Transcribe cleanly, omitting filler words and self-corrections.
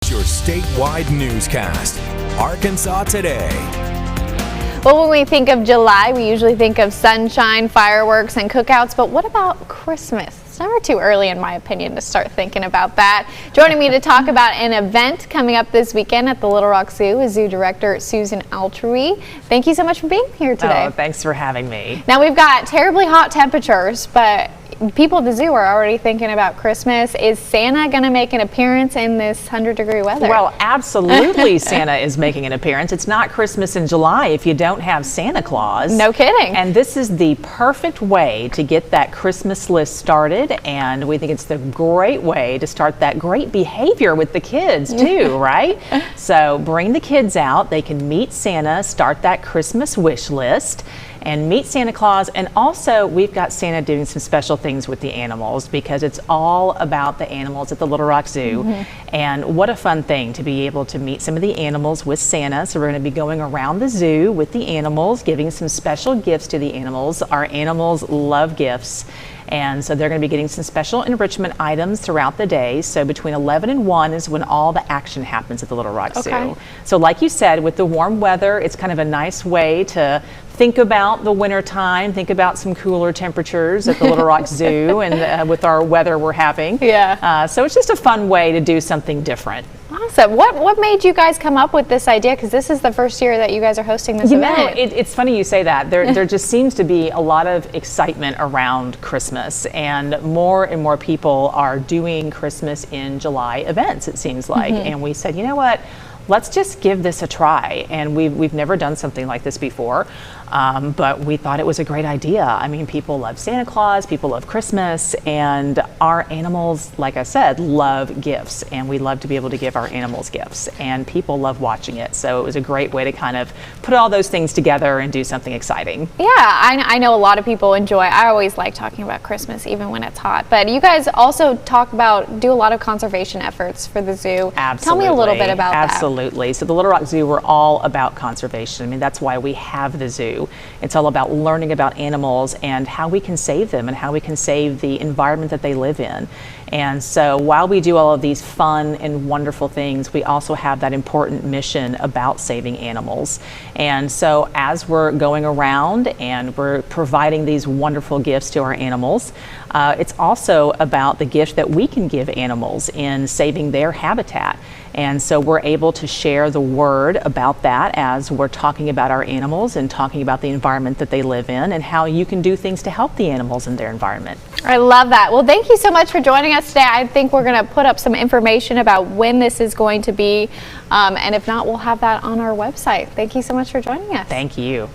Your statewide newscast, Arkansas Today. Well, when we think of July, we usually think of sunshine, fireworks, and cookouts, but what about Christmas? It's never too early, in my opinion, to start thinking about that. Joining me to talk about an event coming up this weekend at the Little Rock Zoo is Zoo Director Susan Altrui. Thank you so much for being here today. Oh, thanks for having me. Now, we've got terribly hot temperatures, but people at the zoo are already thinking about Christmas. Is Santa going to make an appearance in this 100-degree weather? Well, absolutely Santa is making an appearance. It's not Christmas in July if you don't have Santa Claus. No kidding. And this is the perfect way to get that Christmas list started, and we think it's the great way to start that great behavior with the kids too, right? So bring the kids out. They can meet Santa, start that Christmas wish list, and meet Santa Claus. And also we've got Santa doing some special things with the animals because it's all about the animals at the Little Rock Zoo. And what a fun thing to be able to meet some of the animals with Santa. So we're going to be going around the zoo with the animals, giving some special gifts to the animals. Our animals love gifts. And so they're going to be getting some special enrichment items throughout the day. So between 11 and 1 is when all the action happens at the Little Rock Zoo. So like you said, with the warm weather, it's kind of a nice way to think about the winter time, think about some cooler temperatures at the Little Rock Zoo and with our weather we're having. So it's just a fun way to do something different. Awesome. What made you guys come up with this idea? Because this is the first year that you guys are hosting this event. It's funny you say that. There just seems to be a lot of excitement around Christmas, and more people are doing Christmas in July events, it seems like. And we said, you know what? Let's just give this a try. And we've never done something like this before, but we thought it was a great idea. I mean, people love Santa Claus, people love Christmas, and our animals, like I said, love gifts, and we love to be able to give our animals gifts, and people love watching it. So it was a great way to kind of put all those things together and do something exciting. Yeah, I know a lot of people enjoy. I always like talking about Christmas, even when it's hot. But you guys also do a lot of conservation efforts for the zoo. Absolutely. Tell me a little bit about that. Absolutely. So the Little Rock Zoo, we're all about conservation. I mean, that's why we have the zoo. It's all about learning about animals and how we can save them and how we can save the environment that they live in. And so while we do all of these fun and wonderful things, we also have that important mission about saving animals. And so as we're going around and we're providing these wonderful gifts to our animals, it's also about the gift that we can give animals in saving their habitat. And so we're able to share the word about that as we're talking about our animals and talking about the environment that they live in and how you can do things to help the animals in their environment. I love that. Well, thank you so much for joining us today. I think we're going to put up some information about when this is going to be, and if not, we'll have that on our website. Thank you so much for joining us. Thank you.